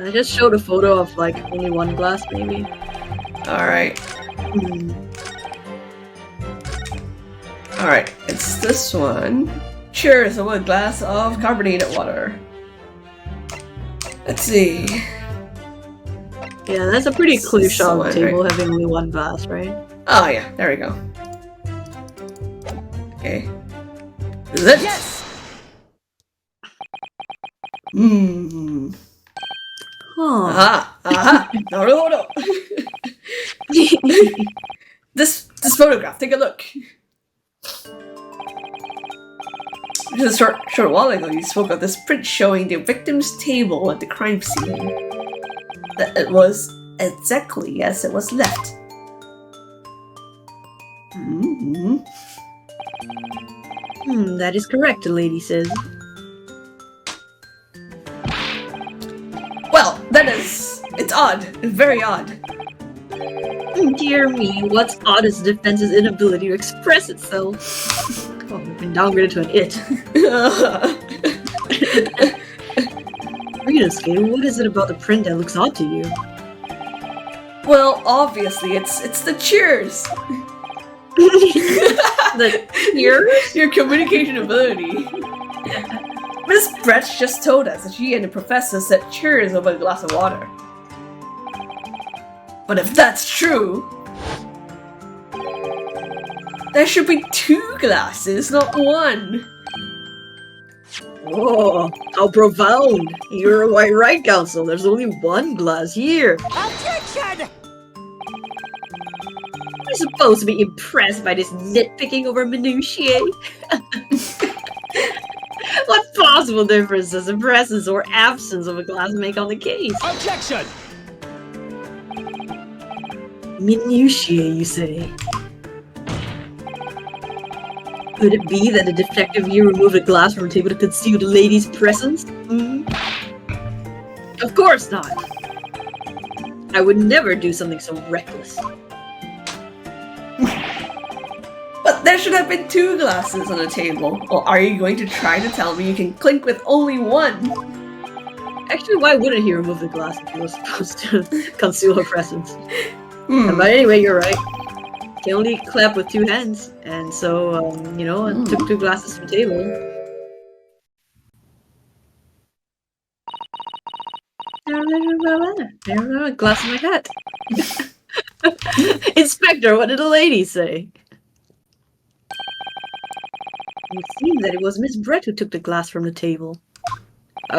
I just showed a photo of like only one glass, maybe. Alright. Alright, it's this one. Cheers, a glass of carbonated water. Let's see. Yeah, that's a pretty clear This shot of the one, table right? having only one glass, right? Oh yeah, there we go. Okay. This is it? Yes! Mmm. Huh. Aha! Aha! Naruhodo! This photograph, take a look. Just a short while ago, you spoke of this print showing the victim's table at the crime scene. That it was exactly as it was left. That is correct, the lady says. Well, it's odd. Very odd. Dear me, what's odd is the defense's inability to express itself. Oh, I've been downgraded to an it. Rita Scale, what is it about the print that looks odd to you? Well, obviously, it's the cheers. The cheers? Your communication ability. Miss Brett just told us that she and the professor said cheers over a glass of water. But if that's true, there should be 2 glasses, not 1. Whoa, how profound! You're quite right, Counsel. There's only 1 glass here. Objection! You're supposed to be impressed by this nitpicking over minutiae. What possible difference does the presence or absence of a glass make on the case? Objection! Minutiae, you say? Could it be that the detective here removed a glass from a table to conceal the lady's presence? Of course not! I would never do something so reckless. But there should have been 2 glasses on the table. Or are you going to try to tell me you can clink with only 1? Actually, why wouldn't he remove the glass if he was supposed to conceal her presence? But anyway, you're right. Can only clap with 2 hands, and so, you know, I took 2 glasses from the table. A glass in my hat. Inspector, what did the lady say? It seems that it was Miss Brett who took the glass from the table.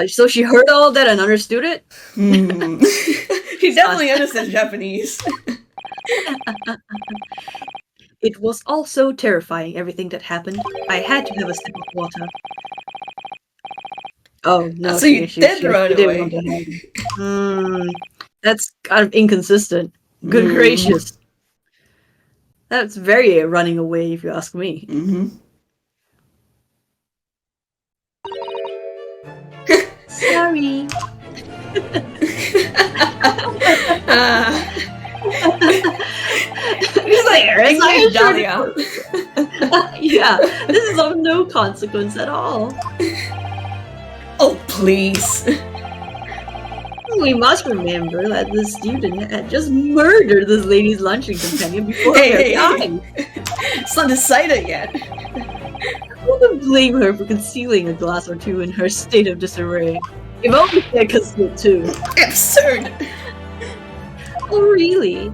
So she heard all that and understood it? She definitely understands Japanese. It was all so terrifying, everything that happened. I had to have a sip of water. Oh, no. So you did run away. That's kind of inconsistent. Good gracious. That's very running away, if you ask me. Sorry. It's like Dahlia. Yeah, this is of no consequence at all. Oh, please. We must remember that the student had just murdered this lady's lunching companion before her time. It's not decided yet. I wouldn't blame her for concealing a glass or 2 in her state of disarray. If only I concealed 2. Absurd. Oh, really?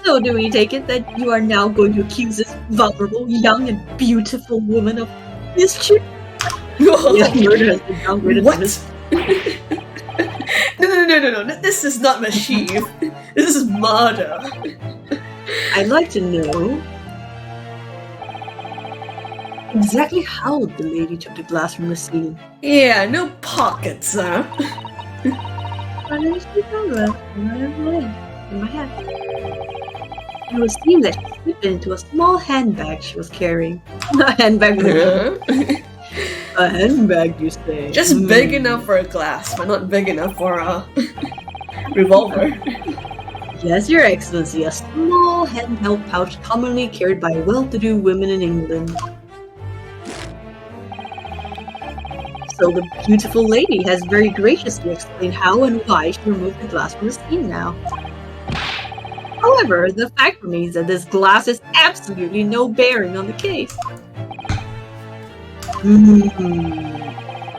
So do we take it that you are now going to accuse this vulnerable, young, and beautiful woman of mischief? Yeah, murder has been downgraded. What? No. This is not mischief. This is murder. I'd like to know exactly how the lady took the glass from the scene. Yeah, no pockets, huh? In my hat. It would seem that she slipped into a small handbag she was carrying. A handbag. A handbag, you say? Just big enough for a glass, but not big enough for a revolver. Yes, Your Excellency, a small handheld pouch commonly carried by well-to-do women in England. Also, the beautiful lady has very graciously explained how and why she removed the glass from the scene now. However, the fact remains that this glass has absolutely no bearing on the case.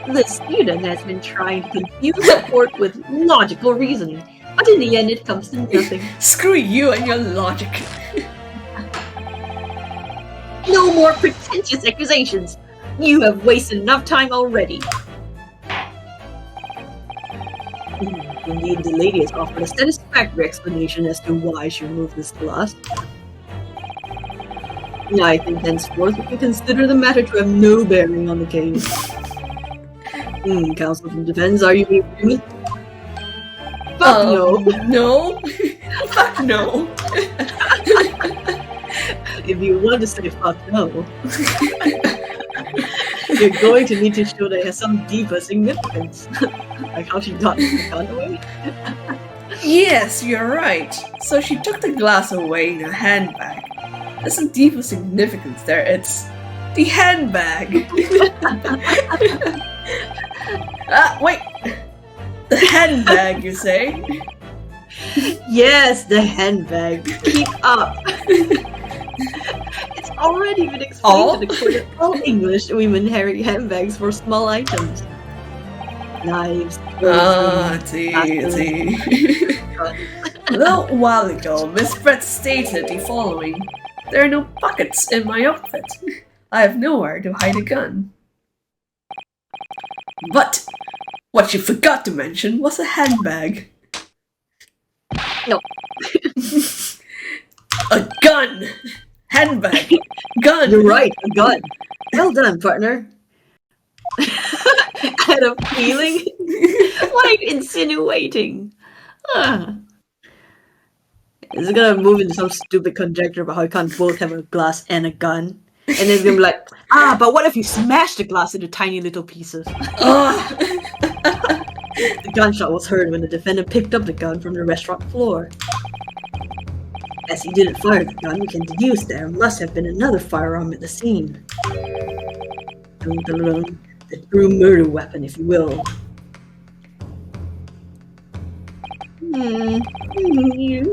The student has been trying to confuse the court with logical reasoning, but in the end it comes to nothing. Screw you and your logic. No more pretentious accusations! You have wasted enough time already. Indeed, the lady has offered a satisfactory explanation as to why she removed this glass. I think henceforth we can consider the matter to have no bearing on the case. Counsel for defense, are you in agreement? Fuck no. No? Fuck no. If you want to say fuck no, you're going to need to show that it has some deeper significance. Like how she got the gun away. Yes, you're right. So she took the glass away in her handbag. There's some deeper significance there. It's the handbag. Wait. The handbag, you say? Yes, the handbag. Keep up. It's already been explained to the court that all English women carry handbags for small items. Knives, see. A little while ago, Miss Brett stated the following. There are no pockets in my outfit. I have nowhere to hide a gun. But what she forgot to mention was a handbag. No. A gun! Handbag! Gun! You're right, a gun. Well done, partner. I had a feeling. What are you insinuating? Is it gonna move into some stupid conjecture about how you can't both have a glass and a gun? And then it's gonna be like, but what if you smash the glass into tiny little pieces? The gunshot was heard when the defendant picked up the gun from the restaurant floor. As he didn't fire the gun, we can deduce there must have been another firearm at the scene. The true murder weapon, if you will.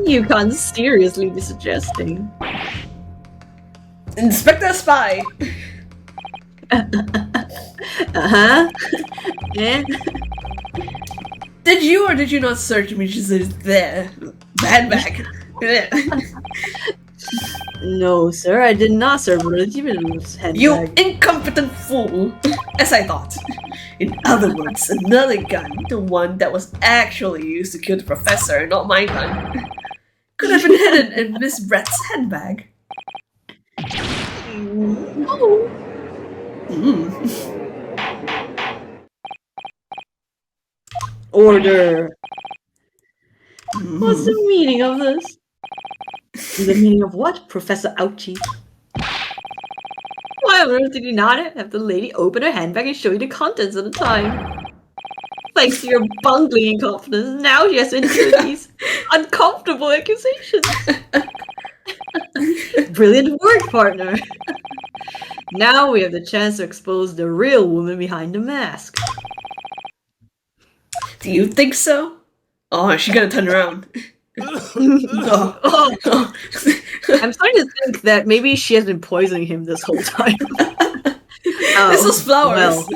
You can't seriously be suggesting. Inspector Spy! Yeah? Did you or did you not search me? She says, there. Handbag. No, sir, I did not, sir. Handbag. You incompetent fool! As I thought. In other words, another gun, the one that was actually used to kill the professor, not my gun, could have been hidden in Miss Brett's handbag. No. Order. What's the meaning of this? The meaning of what, Professor Ouchie? Why on earth did you not have the lady open her handbag and show you the contents at the time? Thanks to your bungling incompetence, now she has to endure these uncomfortable accusations. Brilliant work, partner. Now we have the chance to expose the real woman behind the mask. Do you think so? Oh, she's gonna turn around. I'm starting to think that maybe she has been poisoning him this whole time. This was flowers.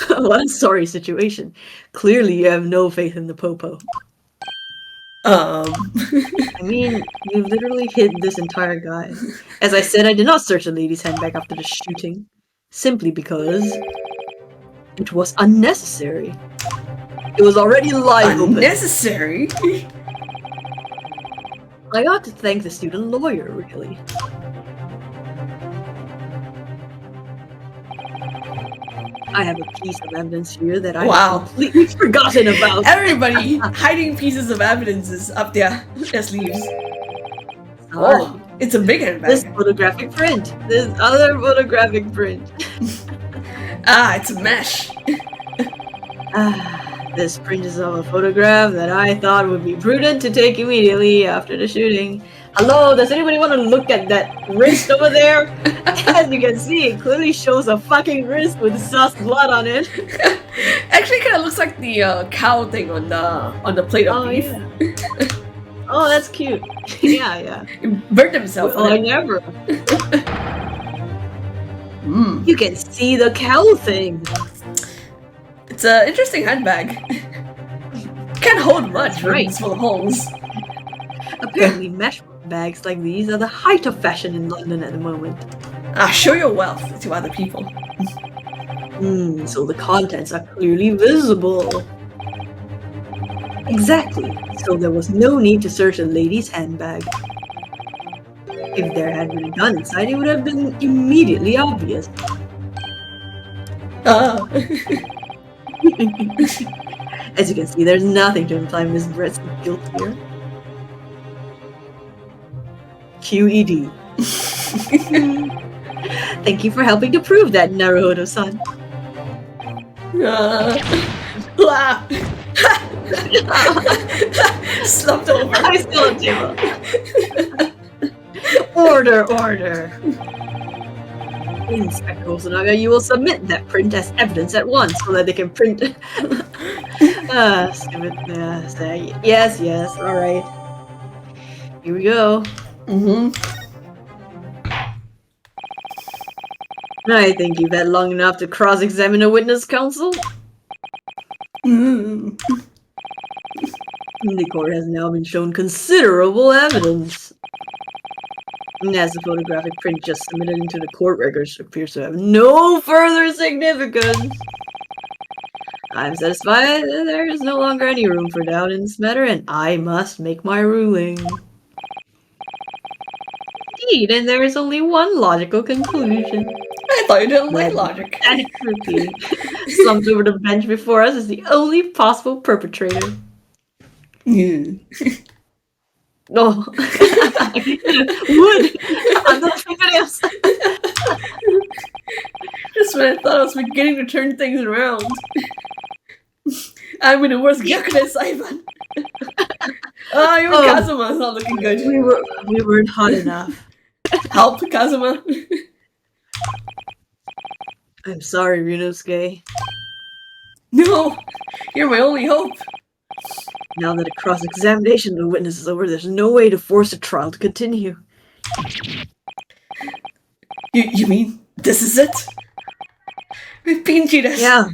Well, what a sorry situation. Clearly you have no faith in the Popo. I mean, you literally hid this entire guy. As I said, I did not search the lady's handbag after the shooting. Simply because it was unnecessary. It was already live open. Unnecessary? I ought to thank the student lawyer, really. I have a piece of evidence here that I have completely forgotten about. Everybody hiding pieces of evidence up their sleeves. Sorry. Oh, it's a big handbag. This photographic print. This other photographic print. It's a mesh. This print is of a photograph that I thought would be prudent to take immediately after the shooting. Hello, does anybody want to look at that wrist over there? As you can see, it clearly shows a fucking wrist with sus blood on it. Actually, kind of looks like the cow thing on the plate of beef. Yeah. Oh, that's cute. Yeah. He burned himself. Oh, I never. You can see the cow thing. It's an interesting handbag. Can't hold much, right? It's full of holes. Apparently, mesh bags like these are the height of fashion in London at the moment. Show your wealth to other people. So the contents are clearly visible. Exactly. So there was no need to search a lady's handbag. If there had been a gun inside, it would have been immediately obvious. As you can see, there's nothing to imply Miss Brett's guilt here. QED. Thank you for helping to prove that, Naruhodo-san. Slumped over. I still do. Order. Inspector Hosonaga, you will submit that print as evidence at once so that they can print. Stupid. Yes. All right. Here we go. I think you've had long enough to cross-examine a witness, counsel. The court has now been shown considerable evidence. As the photographic print just submitted into the court records appears to have no further significance. I'm satisfied that there is no longer any room for doubt in this matter, and I must make my ruling. Indeed, and there is only one logical conclusion. I thought you didn't like logic. That groupie slumped over the bench before us is the only possible perpetrator. No. Wood! I'm not fingernails! Just when I thought I was beginning to turn things around. I'm in the worst Gyakuten Saiban. Even Kazuma's not looking good. We weren't hot enough. Help, Kazuma. I'm sorry, Ryunosuke. No! You're my only hope! Now that a cross-examination of the witness is over, there's no way to force the trial to continue. You mean this is it? Pinchy desu. Yeah.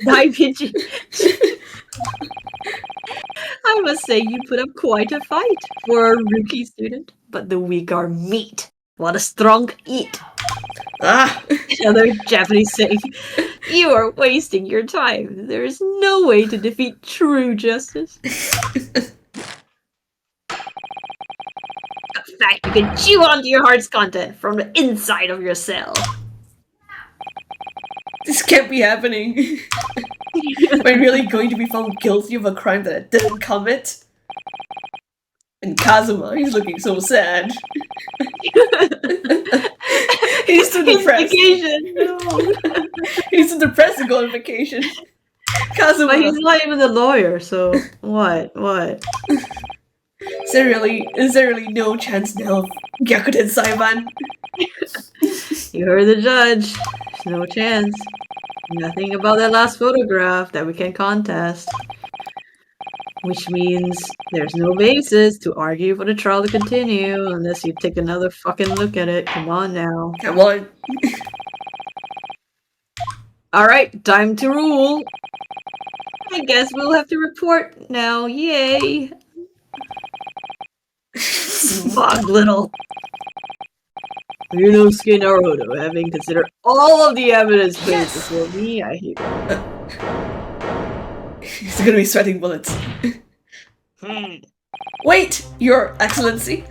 Dai Pinchy. I must say you put up quite a fight for a rookie student, but the weak are meat, while the strong eat. Another Japanese saying, you are wasting your time. There is no way to defeat true justice. In fact, you can chew onto your heart's content from the inside of your cell. This can't be happening. Am I really going to be found guilty of a crime that I didn't commit? And Kazuma, he's looking so sad. He's too depressed. No. He's too depressed to go on vacation. Kazuma. But he's not even the lawyer, so what? Is there really no chance now of Gyakuten Saiban? You heard the judge. There's no chance. Nothing about that last photograph that we can contest. Which means there's no basis to argue for the trial to continue unless you take another fucking look at it. Come on now. Come on. Alright, time to rule. I guess we'll have to report now. Yay. Smug little. Ryunosuke Naruhodo, having considered all of the evidence placed before me, I hear. He's gonna be sweating bullets. Wait, Your Excellency.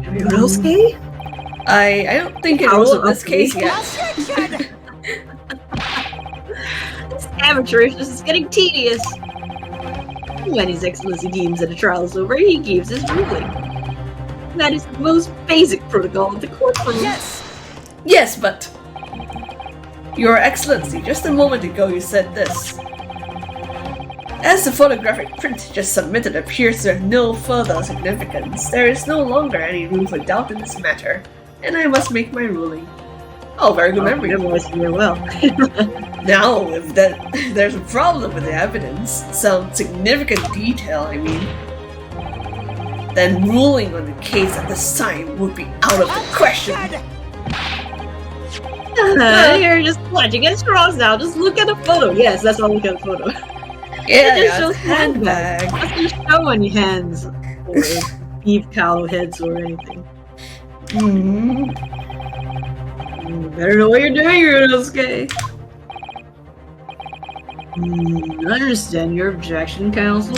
Ryunosuke? I don't think it ruled this case yet. This amateurishness is getting tedious. When His Excellency deems that a trial is over, he gives his ruling. That is the most basic protocol of the courtroom. Yes, but Your Excellency, just a moment ago you said this. As the photographic print just submitted appears to have no further significance, there is no longer any room for doubt in this matter, and I must make my ruling. Oh, very good memory. Memorized very well. Now, if there's a problem with the evidence, some significant detail, I mean, then ruling on the case at this time would be out of the question. You're just clutching at straws now. Just look at the photo. Yes, that's all. Look at the photo. Yeah, It just shows handbag. It doesn't show any hands or beef cow heads or anything. Mm-hmm. You better know what you're doing, Runosuke. I understand your objection, counsel.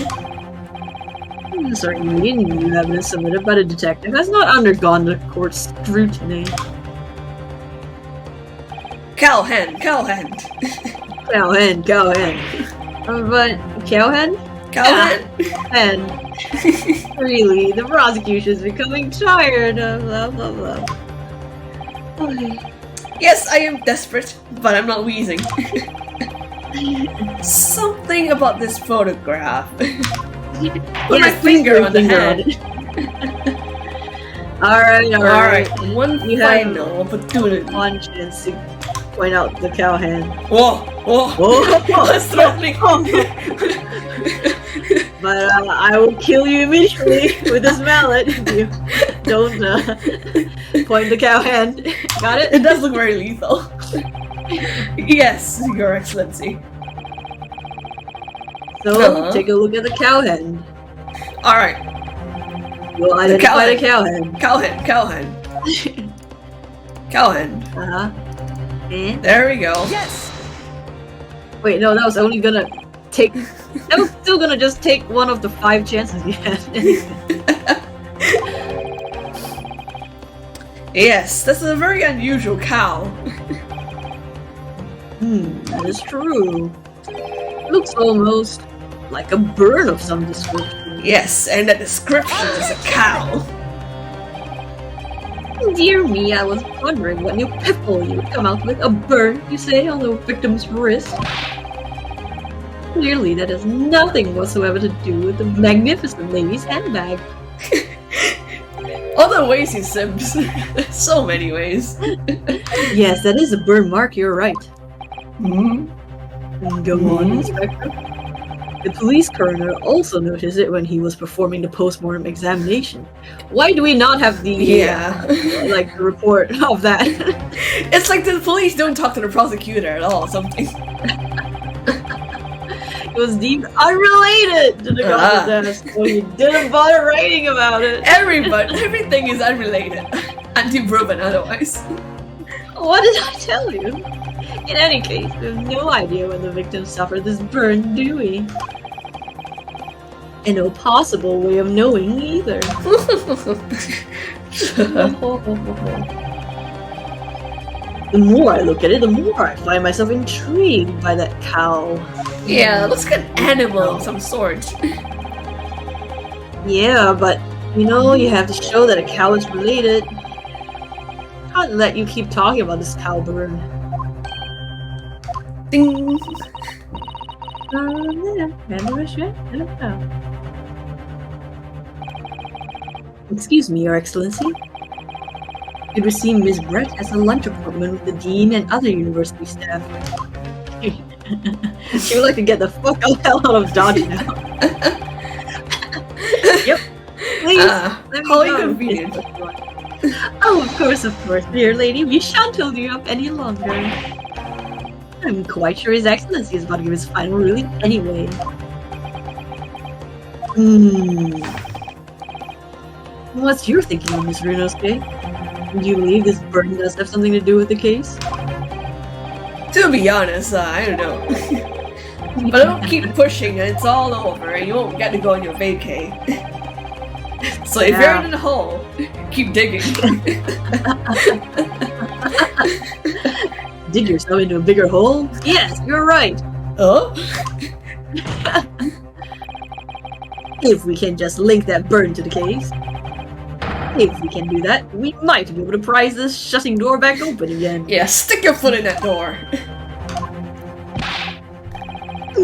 Certainly, new evidence submitted by the detective has not undergone the court's scrutiny. Cowhand. Cowhand. But cowhand? Cowhand? And really, the prosecution's becoming tired of blah blah blah. Okay. Yes, I am desperate, but I'm not wheezing. Something about this photograph. Put my finger on the hand. Alright, one final opportunity. One chance to point out the cow hand. Whoa! That's threatening. But I will kill you immediately with this mallet if you don't point the cow hand. Got it? It does look very lethal. Yes, Your Excellency. So, take a look at the cow hand. Alright. We'll identify the cow hand. Cowhand. And? There we go. Yes! Wait, no, that was only gonna take... That was still gonna just take one of the 5 chances you had. Yes, this is a very unusual cow. That is true. It looks almost like a bird of some description. Yes, and the description is a cow. Dear me, I was wondering what new pitfall you would come out with. A bird, you say, on the victim's wrist? Clearly, that has nothing whatsoever to do with the magnificent lady's handbag. Other ways he sims. So many ways. Yes, that is a bird mark, you're right. Go on, Inspector. The police coroner also noticed it when he was performing the postmortem examination. Why do we not have the like the report of that? It's like the police don't talk to the prosecutor at all or something. It was deemed unrelated to the contest, so you didn't bother writing about it. Everything is unrelated. Unproven otherwise. What did I tell you? In any case, we have no idea when the victim suffered this burn, do we? And no possible way of knowing either. The more I look at it, the more I find myself intrigued by that cow. Yeah, it looks like an animal of some sort. Yeah, but you know, you have to show that a cow is related. Can't let you keep talking about this cow burn. Ding! Excuse me, Your Excellency. You'd receive Miss Brett as a lunch appointment with the dean and other university staff. She would like to get the fuck out of Dodge now. Yep. Please, let me how go. inconvenient. Oh, of course, dear lady. We shan't hold you up any longer. I'm quite sure His Excellency is about to give his final ruling anyway. What's your thinking, Miss Runosuke? Do you believe this burden does have something to do with the case? To be honest, I don't know. But don't keep pushing and it's all over and you won't get to go on your vacay. So if you're in the hole, keep digging. Dig yourself into a bigger hole? Yes, you're right. Oh? If we can just link that burden to the case. If we can do that, we might be able to prise this shutting door back open again. Yeah, stick your foot in that door.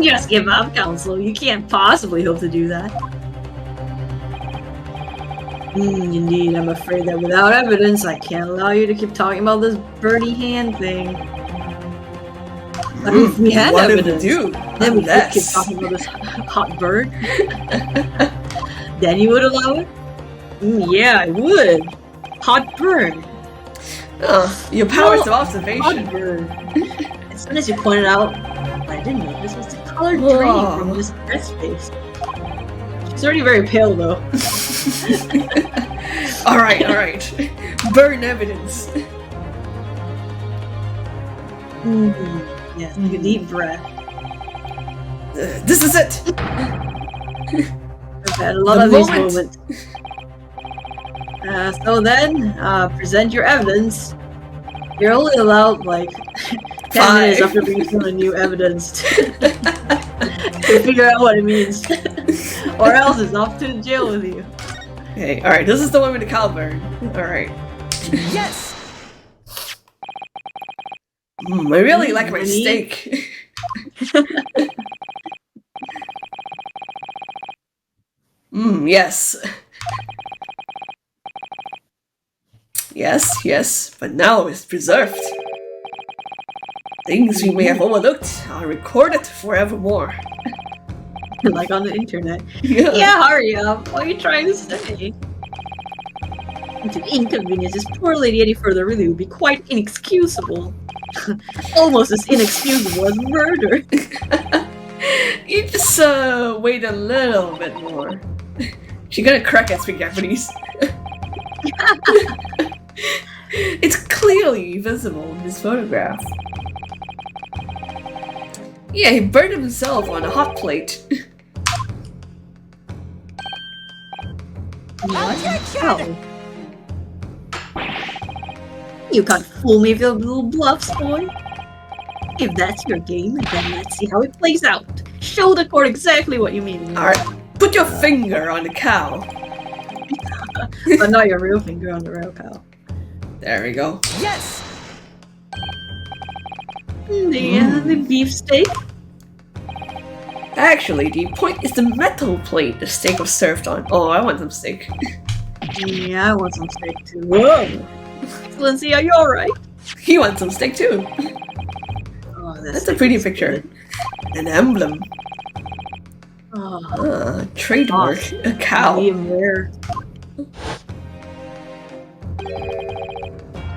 Just give up, Counsel. You can't possibly hope to do that. Indeed, I'm afraid that without evidence, I can't allow you to keep talking about this birdie hand thing. But if we had what evidence, do? then we could keep talking about this hot bird. Then you would allow it? Yeah, I would. Hot bird. Your powers of Hot observation. bird. As soon as you pointed out, what I didn't notice was the colored drain from this breast face. She's already very pale, though. Alright. Burn evidence. Yes, take a deep breath. This is it! I've had a lot of these moments. So then, present your evidence. You're only allowed, like, 10 minutes after bringing on new evidence to figure out what it means. Or else it's off to jail with you. Okay, alright, this is the one with the cow burn. Alright. Yes! I really like my steak. Yes. Yes, but now it's preserved. Things we may have overlooked are recorded forevermore. Like on the internet. Yeah. Yeah, hurry up. What are you trying to say? To inconvenience this poor lady any further really would be quite inexcusable. Almost as inexcusable as murder. You just wait a little bit more. She's gonna crack and speak Japanese. It's clearly visible in this photograph. Yeah, he burned himself on a hot plate. What? You can't fool me with your little bluffs, boy. If that's your game, then let's see how it plays out. Show the court exactly what you mean. Alright, put your finger on the cow. But not your real finger on the real cow. There we go. Yes! The beefsteak? Actually, the point is the metal plate the steak was served on. Oh, I want some steak. Yeah, I want some steak too. Whoa! Excellency, are you alright? He wants some steak too. Oh, That's a pretty picture. An emblem. Oh, Trademark. A cow. medium rare.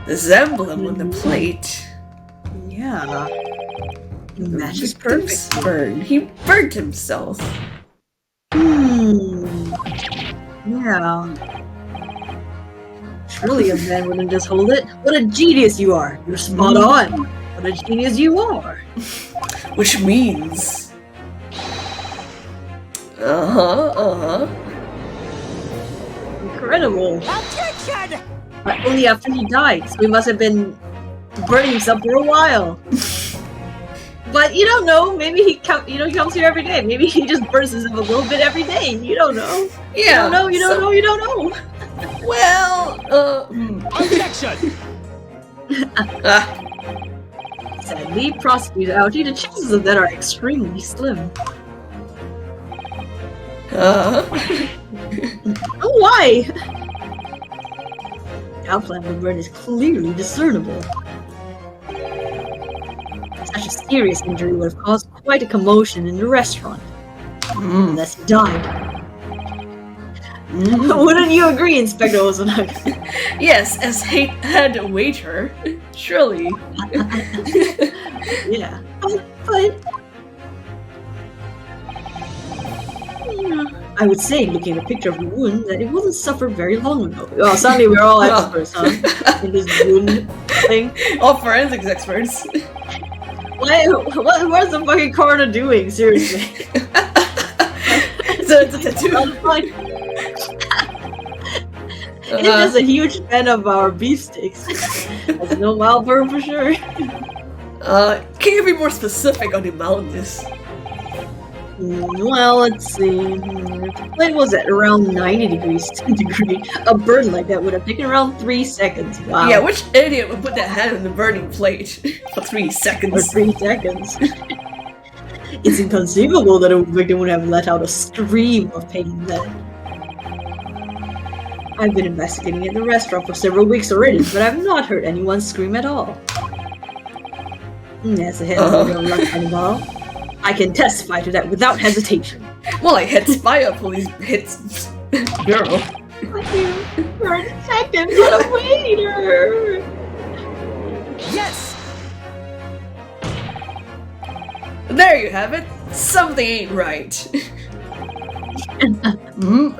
This emblem on the plate. Yeah. It matches Victim's perfect. burn. He burnt himself. Yeah. Surely a man wouldn't just hold it. What a genius you are! You're spot on! What a genius you are! Which means... Incredible! Objection! But only after he died, so he must have been burning himself for a while. But you don't know, maybe he comes here every day. Maybe he just burns himself a little bit every day. You don't know. Yeah. You don't know. Well, Objection! Sadly, prosecutor Algie, the chances of that are extremely slim. Oh, why? Outline of the burn is clearly discernible. Such a serious injury would have caused quite a commotion in the restaurant. Unless he died. Wouldn't you agree, Inspector Ozunaka? yes, as head waiter, surely. Yeah. But I would say, looking at a picture of the wound, that it wasn't suffered very long ago. Oh, suddenly we're all experts, huh? In this wound thing. All forensics experts. What's the fucking coroner doing? Seriously. So it's a tattoo. He's just a huge fan of our beefsteaks. That's no mild burn for sure. Can you be more specific on the mildness? Well, let's see. The plate was at around 90 degrees centigrade. A burn like that would have taken around 3 seconds. Wow. Yeah, which idiot would put their hand on the burning plate for 3 seconds? For 3 seconds. It's inconceivable that a victim would have let out a scream of pain then. I've been investigating at the restaurant for several weeks already, but I've not heard anyone scream at all. As the head of the lunch carnival, I can testify to that without hesitation. Well, I head spy a police hits girl. You're a detective, not a waiter! Yes! There you have it. Something ain't right.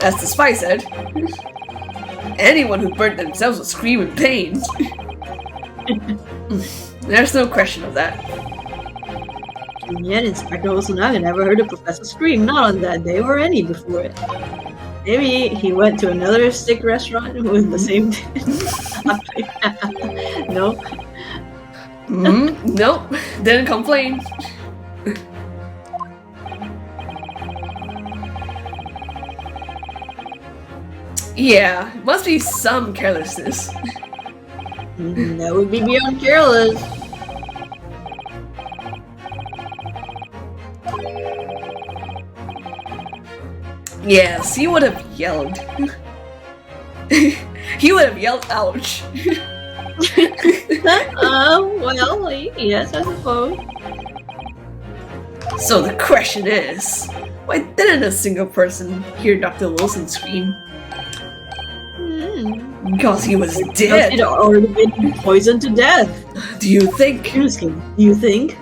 As the spy said, anyone who burnt themselves will scream in pain. There's no question of that. And yet, Inspector Osunaga never heard a professor scream, not on that day or any before it. Maybe he went to another steak restaurant with the same No? Nope, didn't complain. Yeah, must be some carelessness. That would be beyond careless. Yes, he would have yelled. He would have yelled, ouch. Well, yes, I suppose. So the question is, why didn't a single person hear Dr. Wilson scream? Because he was dead. He'd already been poisoned to death. Do you think? Do you think?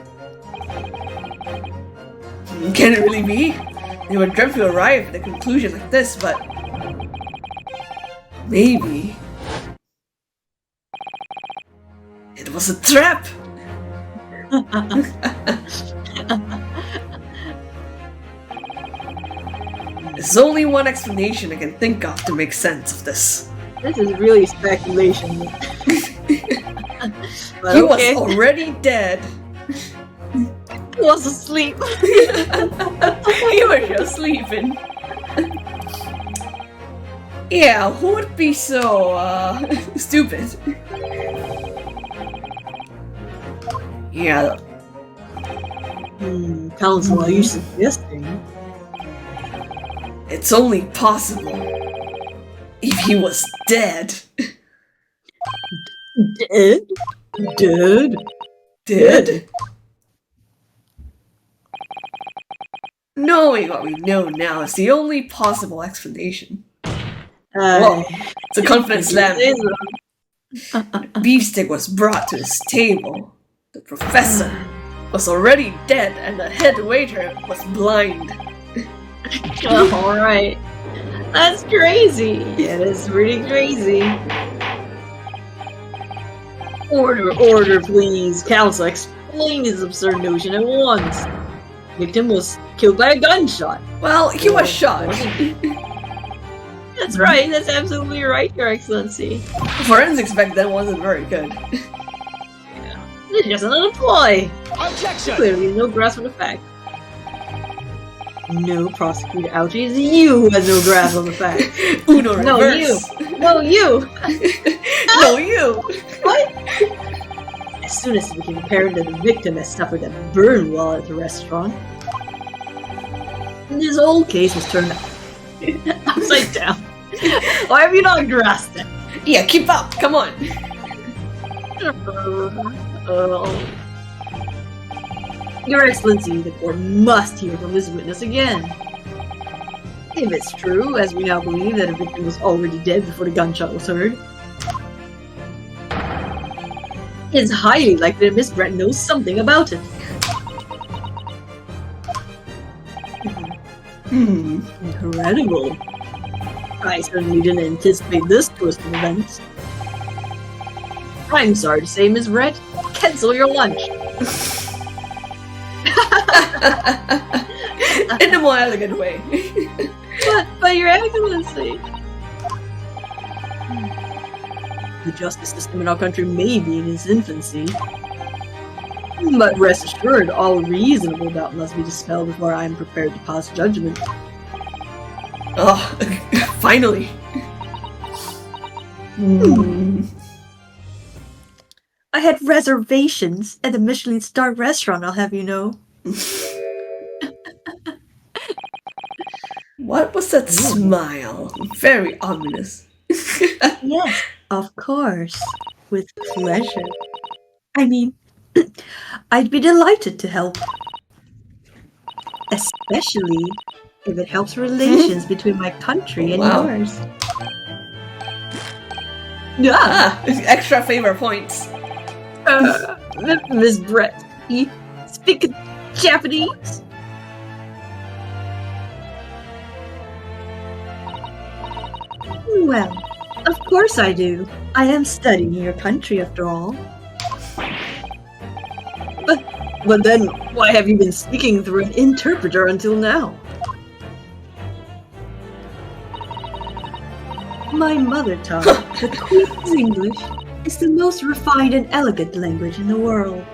Can it really be? It would dread to arrive at a conclusion like this, but maybe it was a trap. There's only one explanation I can think of to make sense of this. This is really speculation. But He okay. was already dead. He was asleep. You were just sleeping. Yeah, who would be so stupid? Yeah. Counsel, are you suggesting? It's only possible if he was dead. Dead? Dead? Dead? Knowing what we know now is the only possible explanation. Whoa, it's a confident slam. Beefsteak was brought to his table. The professor was already dead and the head waiter was blind. Alright. That's crazy. It is pretty crazy. Order, please. Counsel, explain this absurd notion at once. Victim was killed by a gunshot. Well, he was shot. That's right. That's absolutely right, Your Excellency. Forensics back then wasn't very good. It doesn't apply. Objection! Clearly, no grasp of the fact. No, Prosecutor Ouchies, you who has no grasp of the fact. Uno No, reverse. you. No, you. No, you. What? As soon as it became apparent that the victim had suffered a burn while at the restaurant, this whole case was turned upside down. Why have you not grasped it? Yeah, keep up. Come on. Your Excellency, the court must hear from this witness again. If it's true, as we now believe that a victim was already dead before the gunshot was heard, it's highly likely that Miss Brett knows something about it. Incredible. I certainly didn't anticipate this twist of events. I'm sorry to say, Miss Brett, cancel your lunch. In a more elegant way. But Your Excellency. The justice system in our country may be in its infancy. But rest assured, all reasonable doubt must be dispelled before I am prepared to pass judgment. Oh, finally. I had reservations at the Michelin-starred restaurant, I'll have you know. What was that smile? Very ominous. Yes, of course. With pleasure. I mean, I'd be delighted to help. Especially if it helps relations between my country and Wow. yours. Yeah. Ah, extra favor points. Miss Brett, you speak Japanese? Well, of course I do. I am studying your country after all. But then, why have you been speaking through an interpreter until now? My mother tongue, the Queen's English, is the most refined and elegant language in the world.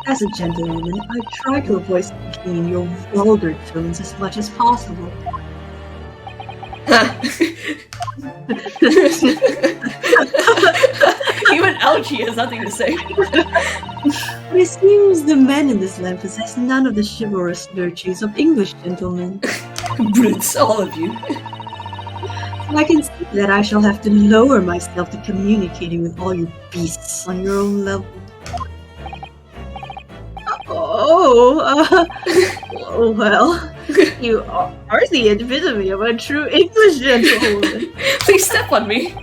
As a gentlewoman, I try to avoid speaking in your vulgar tones as much as possible. Even Algie has nothing to say. But it seems the men in this land possess none of the chivalrous virtues of English gentlemen. Brutes, all of you. I can see that I shall have to lower myself to communicating with all you beasts on your own level. Well, you are the epitome of a true English gentlewoman. Please step on me.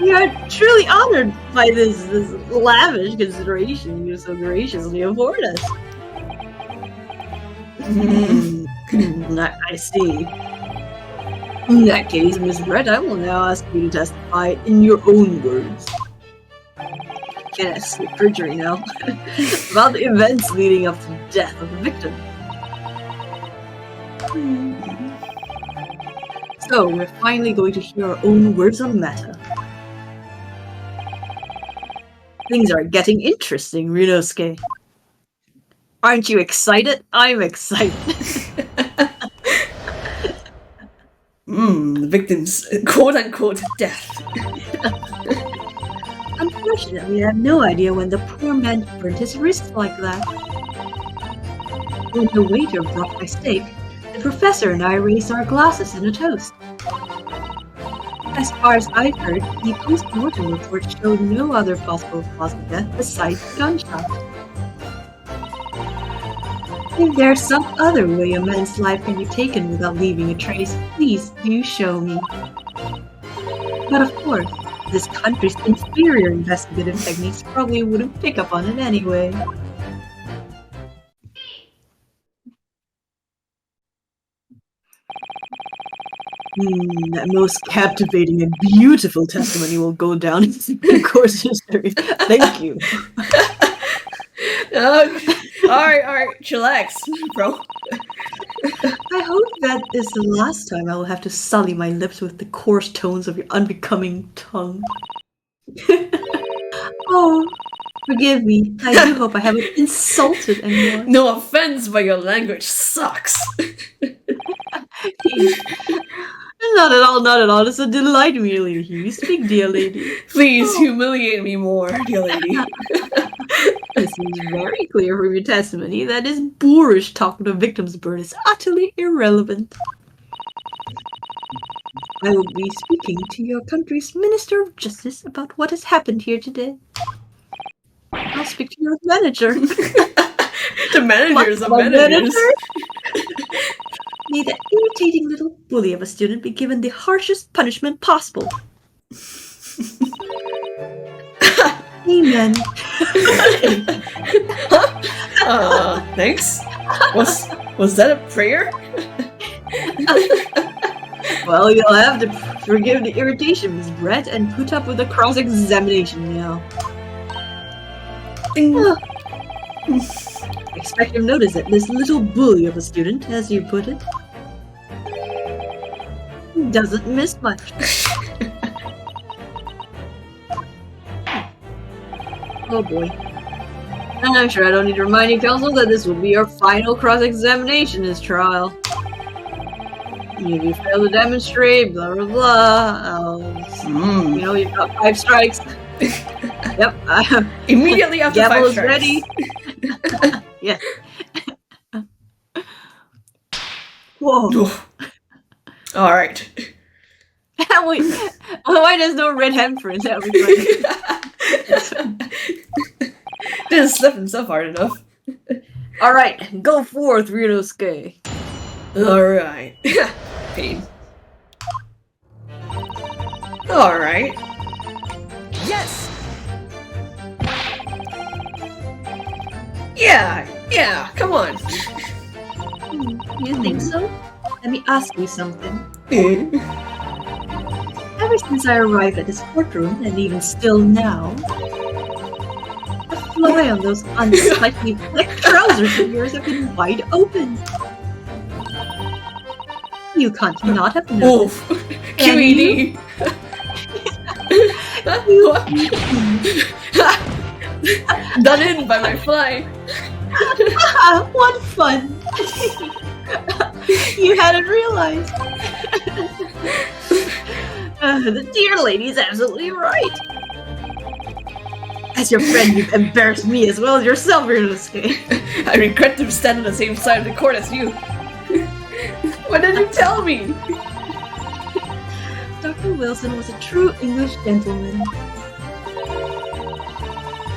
We are truly honored by this lavish consideration you so graciously afford us. I see. In that case, Miss Brett, I will now ask you to testify in your own words. Can't ask for perjury now. About the events leading up to the death of the victim. So, we're finally going to hear our own words on the matter. Things are getting interesting, Ryunosuke. Aren't you excited? I'm excited. The victim's quote-unquote death. Unfortunately, I have no idea when the poor man burned his wrist like that. When the waiter brought my steak, the professor and I raised our glasses in a toast. As far as I've heard, the post-mortem report showed no other possible cause of death besides gunshot. If there's some other way a man's life can be taken without leaving a trace, please do show me. But of course, this country's inferior investigative techniques probably wouldn't pick up on it anyway. That most captivating and beautiful testimony will go down in the course history. Thank you. Alright, chillax, bro. I hope that is the last time I will have to sully my lips with the coarse tones of your unbecoming tongue. Oh, forgive me. I do hope I haven't insulted anyone. No offense, but your language sucks. Not at all. It's a delight merely to hear you speak, dear lady. Please humiliate me more, dear lady. It seems very clear from your testimony that this boorish talk of the victim's birth is utterly irrelevant. I will be speaking to your country's Minister of Justice about what has happened here today. I'll speak to your manager. The managers of managers. May that irritating little bully of a student be given the harshest punishment possible. Amen. Thanks. Was that a prayer? Well, you'll have to forgive the irritation, Miss Brett, and put up with the cross-examination now. I expect you've noticed that this little bully of a student, as you put it, doesn't miss much. Oh boy. I'm sure I don't need to remind you, Counsel, that this will be your final cross-examination in this trial. If you fail to demonstrate, blah blah blah, you know, you've got 5 strikes. Yep. Immediately after gavel 5 is strikes. ready. Yeah. Oh. Alright. Wait, why there's no red handprints, everybody? Didn't slip himself hard enough. Alright, go forth, Ryunosuke. Alright. Pain. Alright. Yes! Yeah, come on. You think so? Let me ask you something. Eh? Ever since I arrived at this courtroom, and even still now, the fly on those unsightly black trousers of yours have been wide open. You can't not have noticed. Oof. Can QED. Done in by my fly. What fun! You hadn't realized. The dear lady's absolutely right. As your friend, you've embarrassed me as well as yourself, Ryunosuke. I regret to stand on the same side of the court as you. Why didn't you tell me? Dr. Wilson was a true English gentleman.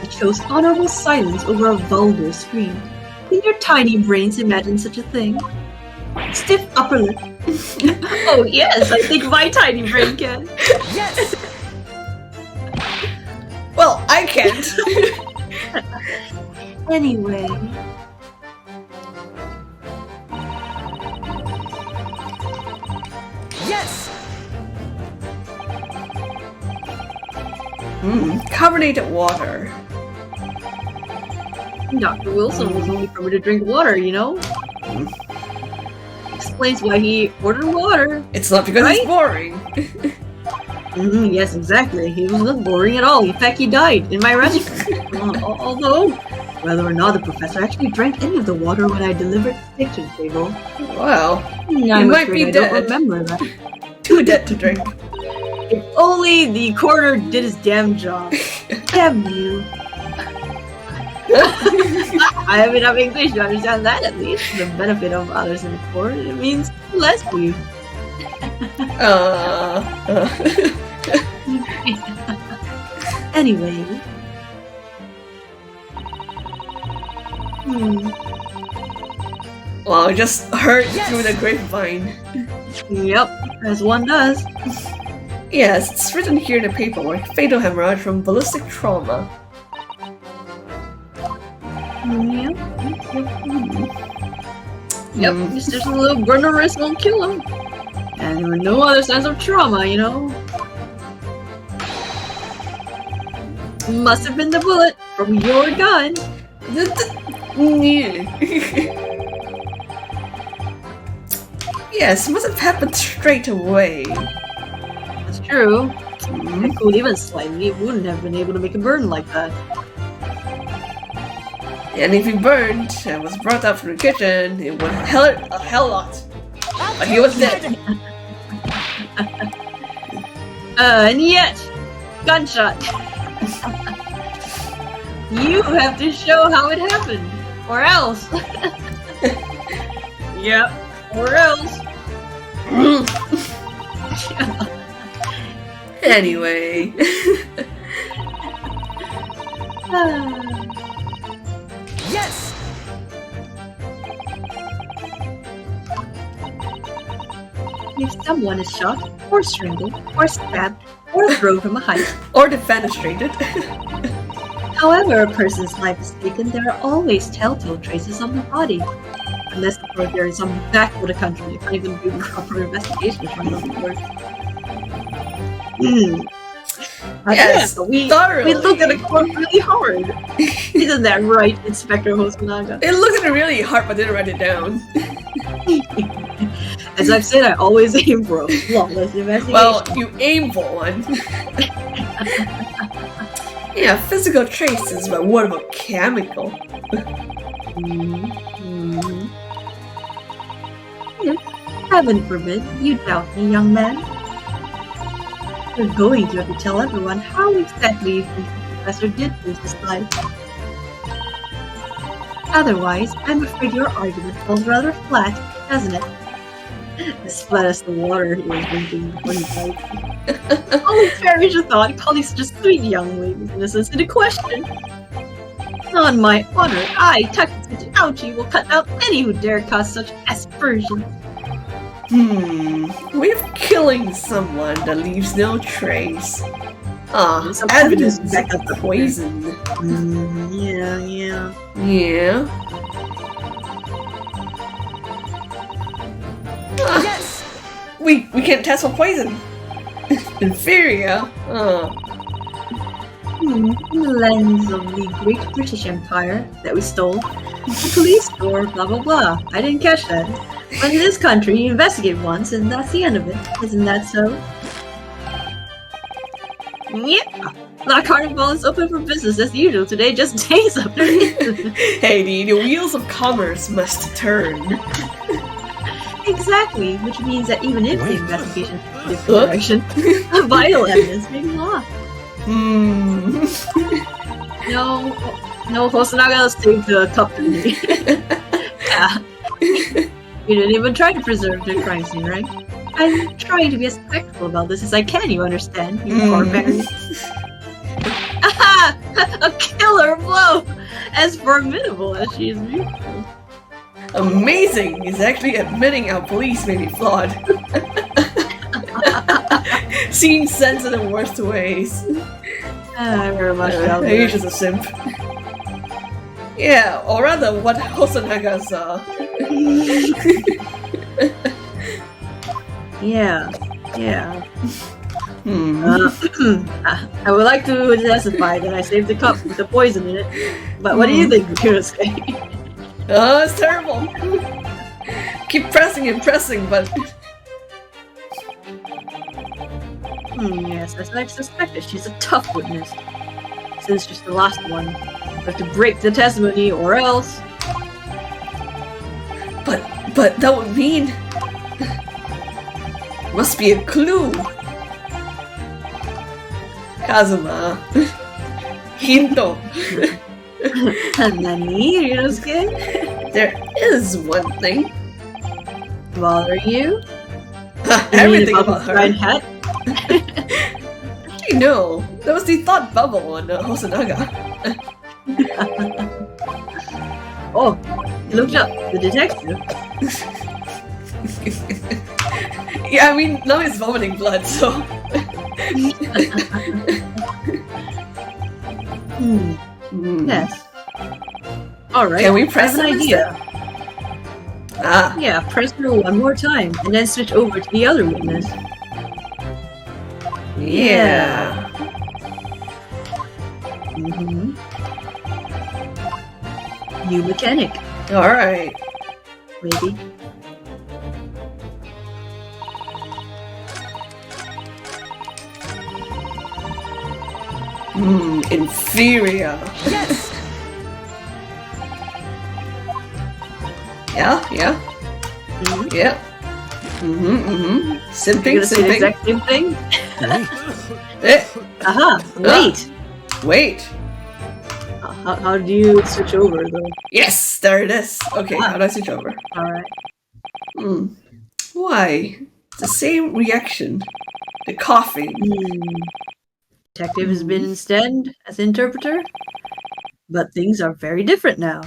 He chose honorable silence over a vulgar scream. Can your tiny brains imagine such a thing? Stiff upper lip. Oh yes, I think my tiny brain can. Yes! Well, I can't. Anyway, Yes! Carbonated water. Dr. Wilson was only permitted to drink water, you know? Explains why he ordered water. It's not because it's Right? boring. Yes, exactly. He was not boring at all. In fact, he died in my restaurant. Although, whether or not the professor actually drank any of the water when I delivered the kitchen table, Wow. I'm might afraid be I don't dead. remember that. Too dead to drink. If only the coroner did his damn job. Damn you. I have enough English to understand that at least. The benefit of others in court, it means less for you. Anyway. Well, I just heard through the grapevine. Yep, as one does. Yes, it's written here in the paperwork. Fatal hemorrhage from ballistic trauma. Yep, just a little burner risk won't kill him. And there were no other signs of trauma, you know? Must have been the bullet from your gun. Yes, must have happened straight away. That's true. If it cooled even slightly, it wouldn't have been able to make a burn like that. And if he burned and was brought out from the kitchen, it would hurt a hell lot. But he was dead. And yet, gunshot. You have to show how it happened, or else. Yep, or else. Anyway. Yes! If someone is shot, or strangled, or stabbed, or thrown from a height, Or defenestrated. however a person's life is taken, there are always telltale traces on the body. Unless, of course, there is some backwater country that can't even do proper investigation for the work. Yes, we thoroughly. looked at the court really hard. Isn't that right, Inspector Hosonaga? It looked at it really hard, but didn't write it down. As I've said, I always aim for a flawless investigation. Well, you aim for one. Yeah, physical traces, but what about chemical? Heaven forbid you doubt me, young man. You're going to have to tell everyone how exactly you think the professor did lose his life. Otherwise, I'm afraid your argument falls rather flat, doesn't it? Splatters the water he was drinking before he died. Polly cherished the thought. Polly's such a sweet young lady. Innocence in a question. On my honor, I, Takatsuchi Ouchie, will cut out any who dare cause such aspersions. We're killing someone that leaves no trace. Some Evidence back up the poison. Yeah. Yeah. Yes! We can't test for poison. Inferior. In the lens of the Great British Empire that we stole, the police store, blah blah blah. I didn't catch that. But in this country, you investigate once, and that's the end of it. Isn't that so? Yeah. La Carnival is open for business as usual today, just days after it. Hey, the wheels of commerce must turn. Exactly, which means that even if the investigation takes a different direction, the vital evidence may be lost. No, Hosonaga saved the company. Yeah. You didn't even try to preserve the crime scene, right? I'm trying to be as tactful about this as I can, you understand, you barbarian. Aha! A killer blow! As formidable as she is beautiful. Amazing! He's actually admitting our police may be flawed. Seeing sense in the worst ways. I very much doubt He's that. just a simp. Yeah, or rather, what Hosanaga's Yeah. I would like to testify that I saved the cup with the poison in it. But what do you think, Kurisuke? Oh, it's terrible! Keep pressing and pressing, but... Yes, as I suspected, she's a tough witness. Since she's the last one. We have to break the testimony, or else... But that would mean... Must be a clue! Kazuma... Hinto! Nani, Ryunosuke? There is one thing. Bother you? Everything You mean about the her. red hat? You know, that was the thought bubble on Hosonaga. Oh, you looked up. The detective. Yeah, I mean, now he's vomiting blood, so... Yes. Alright, Can we I press have an it idea. Ah, Yeah, press her one more time, and then switch over to the other witness. yeah. New mechanic, Alright. maybe. Inferior. Yes! Yeah. Mhm. Yeah. You're Simping, gonna say the simping. exact same thing? Eh, Aha! Wait! wait. How do you switch over, though? Yes, there it is. Okay, Ah. how do I switch over? Alright. Why? The same reaction. The coughing. Detective has been instead as interpreter, but things are very different now.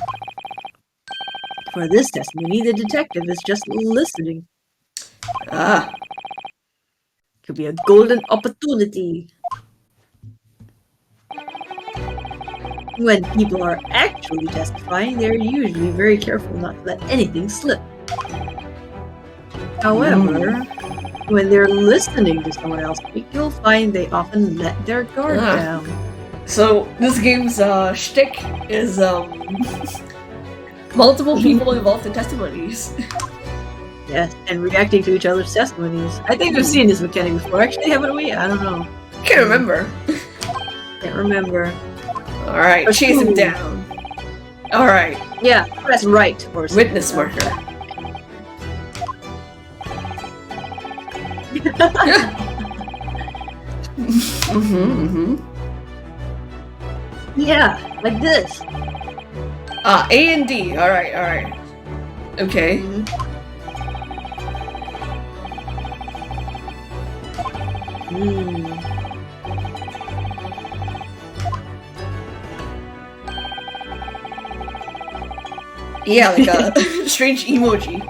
For this testimony, the detective is just listening. Ah, Could be a golden opportunity. When people are actually testifying, they're usually very careful not to let anything slip. However, when they're listening to someone else speak, you'll find they often let their guard Ah. down. so this game's shtick is multiple people involved in testimonies. Yes, and reacting to each other's testimonies. I think we've seen this mechanic before. Actually, haven't we? I don't know. Can't remember. Can't remember. Alright, chase him down. Alright, Yeah, press right or witness marker. Yeah, like this. Ah, A and D. Alright. Okay. Hmm. Yeah, like a strange emoji.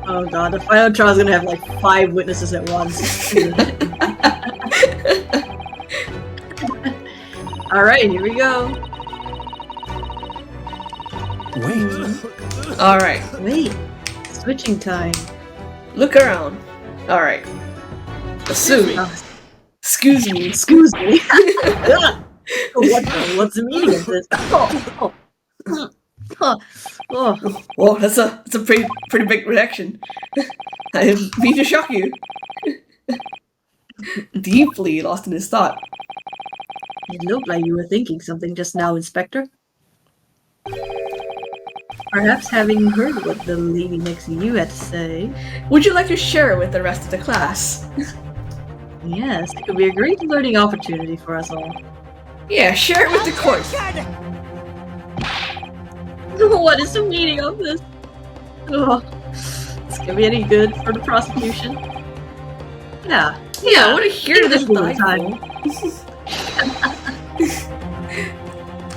Oh god, the final trial is gonna have like 5 witnesses at once. Alright, here we go. Wait. Alright, Wait, switching time. look around. Alright. Assume. Excuse me. Excuse me. What's the meaning of this? Oh. Whoa, that's a pretty big reaction. I didn't mean to shock you. Deeply lost in his thought. It looked like you were thinking something just now, Inspector. Perhaps having heard what the lady next to you had to say. Would you like to share it with the rest of the class? Yes, it could be a great learning opportunity for us all. Yeah, share it with the court. What is the meaning of this? Oh, this could be any good for the prosecution. Yeah, Yeah, I want to hear this one time.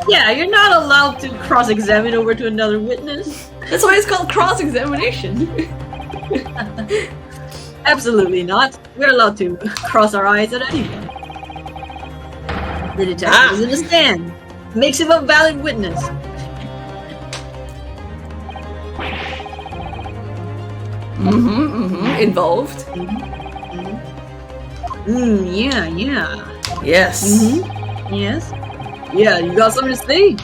Yeah, you're not allowed to cross-examine over to another witness. That's why it's called cross-examination. Absolutely not. We're allowed to cross our eyes at anyone. The detective is in the stand. Makes him a valid witness. Involved. Yeah. Yes. Yes. Yeah, you got something to say?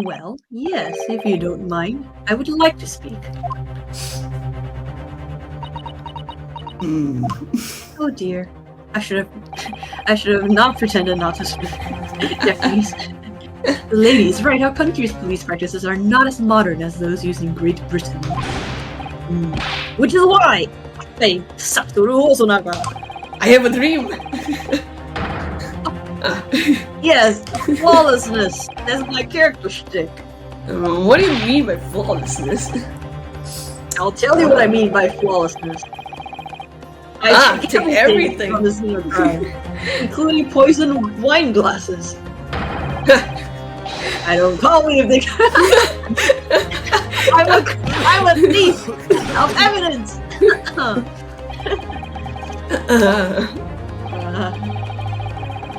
Well, yes, if you don't mind. I would like to speak. Oh dear. I should have not pretended not to speak. Japanese. The lady is right, our country's police practices are not as modern as those used in Great Britain. Which is why I I have a dream. Yes, flawlessness. That's my character shtick. What do you mean by flawlessness? I'll tell you what I mean by flawlessness. I take everything from the scene of crime, including poisoned wine glasses. I don't call me if they. I'm a thief of evidence.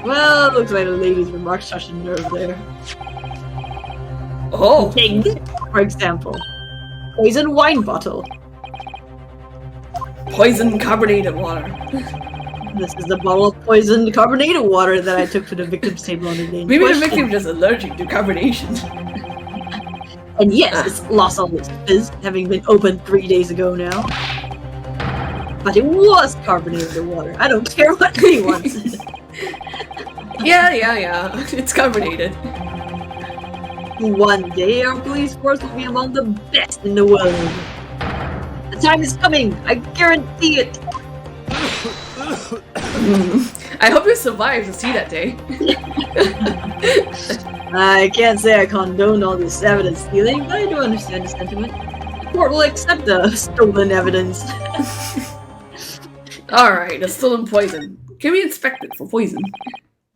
Well, looks like the lady's remarks touched a nerve there. Oh. Take this, for example. Poison wine bottle. Poison carbonated water. This is the bottle of poisoned carbonated water that I took to the victim's table on the day in Maybe the question. victim is allergic to carbonation. And yes, it's lost all its fizz, having been opened 3 days ago now. But it was carbonated water. I don't care what anyone says. Yeah. It's carbonated. One day our police force will be among the best in the world. The time is coming, I guarantee it. I hope you survive to see that day. I can't say I condone all this evidence stealing, but I do understand the sentiment. The court will accept the stolen evidence. Alright, a stolen poison. Can we inspect it for poison?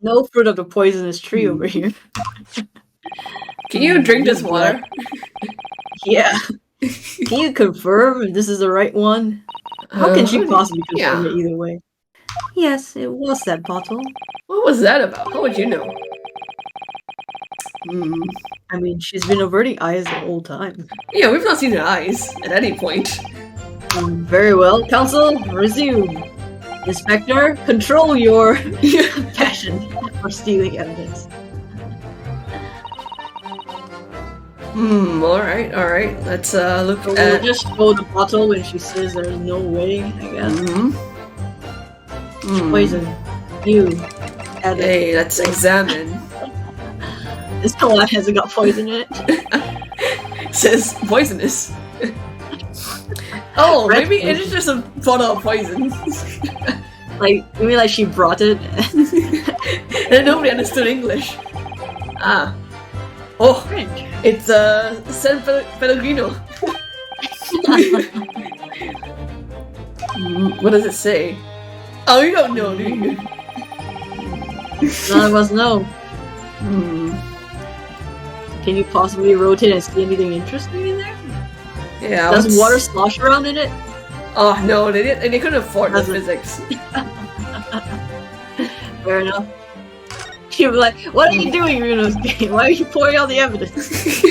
No fruit of the poisonous tree over here. Can you drink this water? Yeah. Can you confirm if this is the right one? How can she possibly confirm it either way? Yes, it was that bottle. What was that about? How would you know? I mean, she's been averting eyes the whole time. Yeah, we've not seen her eyes at any point. Very well. Counsel, resume. Inspector, control your passion for stealing evidence. Alright. Let's look So at... we'll just show the bottle when she says there's no way, I guess. Poison. You. Hey, let's examine. This one hasn't got poison in it. It says poisonous. Oh, Red maybe poison. it is just a bottle of poison. Like, maybe like she brought it. And nobody understood English. Ah. Oh, French. it's San Pellegrino. What does it say? Oh, you don't know, do you? None of us know. Hmm. Can you possibly rotate and see anything interesting in there? Yeah. Does what's- water slosh around in it? Oh no, they didn't. They couldn't afford the Doesn't. physics. Fair enough. You'd be like, what are you doing, Runo's game? Why are you pouring out the evidence?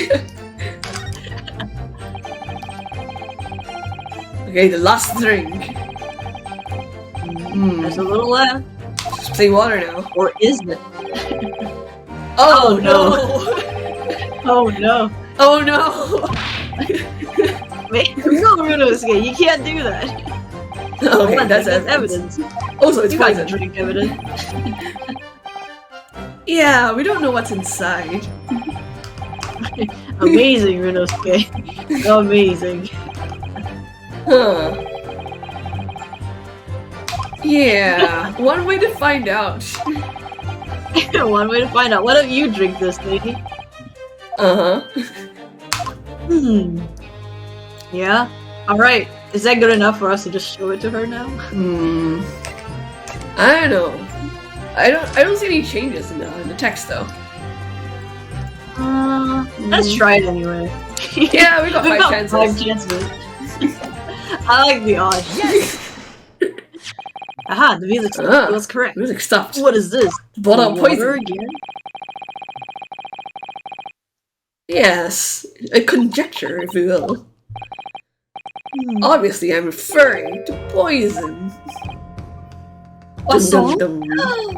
Okay, the last drink. There's a little left. Just plain water now. Or is it? Oh, Oh, no. Oh no. Oh no! Wait, no, Runo's game. You can't do that. Okay, What? that's That's evidence. evidence. Also, it's You guys poison. drink evidence. Yeah, we don't know what's inside. Amazing, Runosuke. Amazing. Huh. Yeah, one way to find out. One way to find out. Why don't you drink this, lady? Uh-huh. Yeah? Alright. Is that good enough for us to just show it to her now? I don't know. I don't see any changes in the text though. Let's try it anyway. Yeah, we got We 5 got chances. 5 chances. I like the odds. Yes! Aha, the music was correct. Music stopped. What is this? Bottle of Water poison. again? Yes, a conjecture, if you will. Obviously, I'm referring to poison. Poisson? Dum, dum, dum.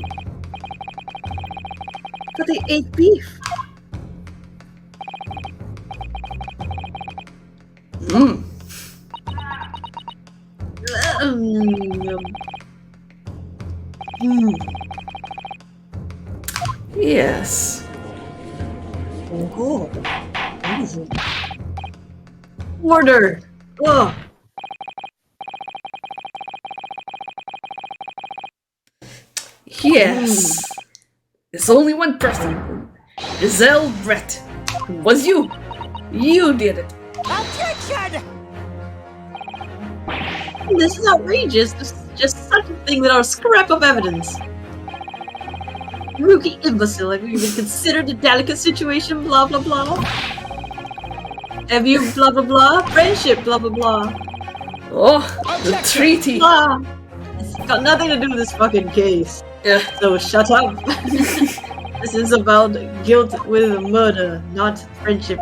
But they ate beef. Mm. Yes. Oh, what is it? Order! Ugh. Yes. There's only one person. Giselle Brett. It was you. You did it. Objection! This is outrageous. This is just such a thing without a scrap of evidence. Rookie imbecile, have you even considered the delicate situation? Blah blah blah. Have you blah blah blah? Friendship, blah blah blah. Oh, the treaty. Blah. It's got nothing to do with this fucking case. Yeah. So shut up. This is about guilt with murder, not friendship.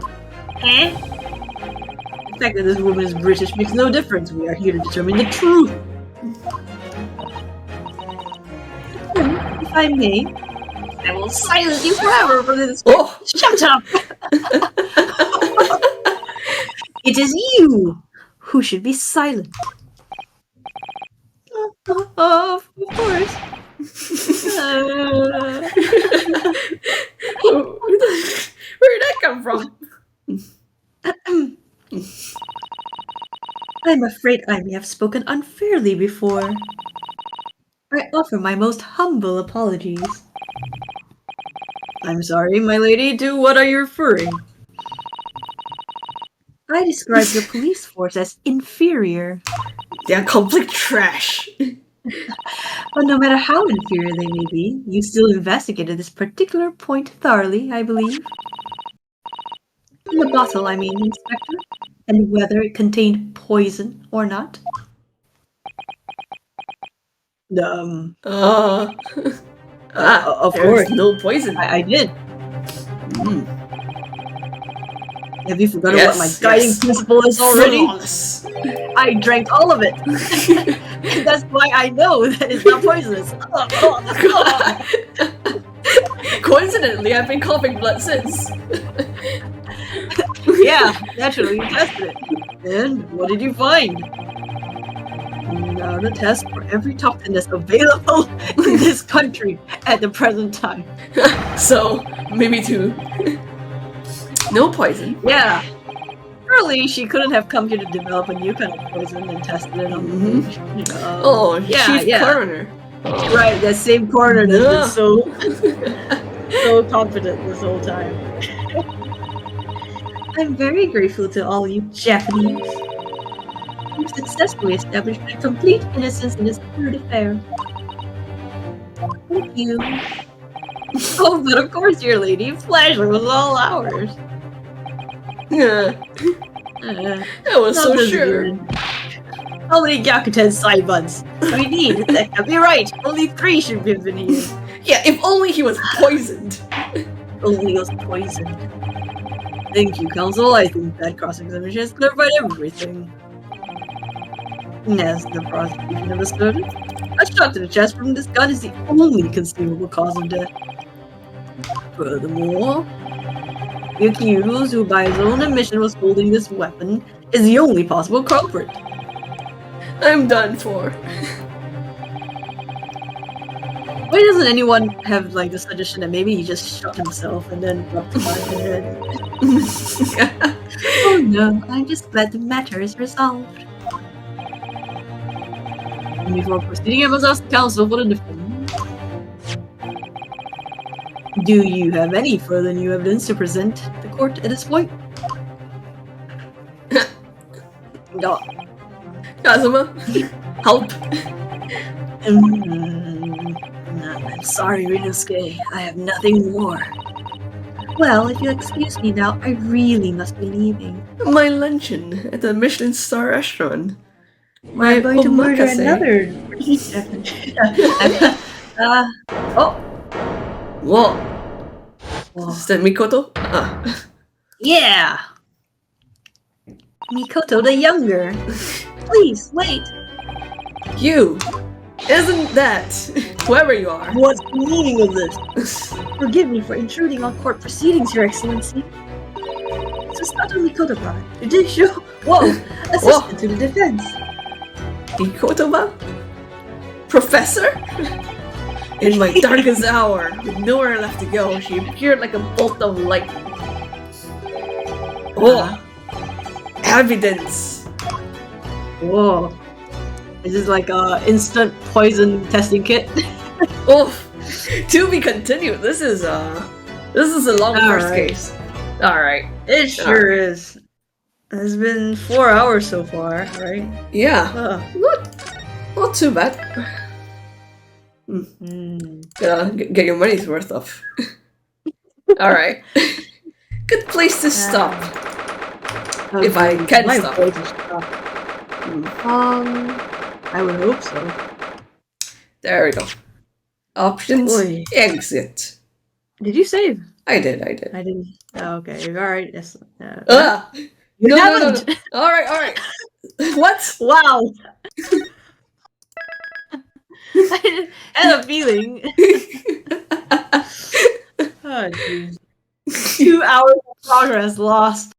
Eh? The fact that this woman is British makes no difference. We are here to determine the truth. If I may, I will silence you forever for this. Oh. Shut up! It is you who should be silent. Of course. Where did that come from? I'm afraid I may have spoken unfairly before. I offer my most humble apologies. I'm sorry, my lady. To what are you referring? I described your police force as inferior. They're complete trash. But no matter how inferior they may be, you still investigated this particular point thoroughly, I believe. The bottle, I mean, Inspector, and whether it contained poison or not. Of there's course. no poison. I did. Mm. Have you forgotten Yes, what my guiding yes. principle is already? Flawless. I drank all of it. That's why I know that it's not poisonous. Coincidentally, I've been coughing blood since. Yeah, naturally, you tested it. And what did you find? Now the test for every toxin that's available in this country at the present time. So, maybe 2. No poison. Yeah. Surely she couldn't have come here to develop a new kind of poison and tested it on the patient. Oh, yeah, chief yeah. coroner. Right, that same coroner that's Yeah. been so confident this whole time. I'm very grateful to all you Japanese. You successfully established my complete innocence in this weird affair. Thank you. Oh, but of course, your lady. Pleasure was all ours. Yeah, I was so Not as sure. good. How many Gyakuten side buns do we need? That can't be right. Only 3 should be in here. Yeah, if only he was poisoned. Only he was poisoned. Thank you, Counsel. I think that cross-examination has clarified everything. As the prosecution have asserted, a shot to the chest from this gun is the only conceivable cause of death. Furthermore, the accused, who by his own admission was holding this weapon, is the only possible culprit. I'm done for. Why doesn't anyone have like the suggestion that maybe he just shot himself and then dropped the gun in the head? Oh no, I'm just glad the matter is resolved. And before proceeding, I must ask the counsel for the defense. Do you have any further new evidence to present to the court at this point? No. Kazuma, help. I'm sorry, Rinosuke. I have nothing more. Well, if you'll excuse me now, I really must be leaving. My luncheon at the Michelin star restaurant. My I'm going to murder omakase. another. Oh. Whoa. Oh. Is that Mikoto? Ah. Yeah! Mikoto the Younger. Please, wait. You. Isn't that whoever you are? What's the meaning of this? Forgive me for intruding on court proceedings, Your Excellency. This is not only Mikoto-ba, judicial, assistant to the defense. Mikoto-ba? Professor? In my darkest hour, with nowhere left to go, she appeared like a bolt of lightning. Oh, evidence. Whoa. This is like a instant poison testing kit. Oh, to be continued. This is a long first Alright. case. All right. It sure is. It's been 4 hours so far, right? Yeah, not too bad. Gotta get your money's worth of. All right. Good place to stop. If I can My stop. voice is stuck. I would hope so. There we go. Options. Oy. Exit. Did you save? I did. I didn't. Oh, okay. Alright. Yes. Ah! You No. haven't! All right. What? Wow! I had a feeling. Oh, jeez. 2 hours of progress lost.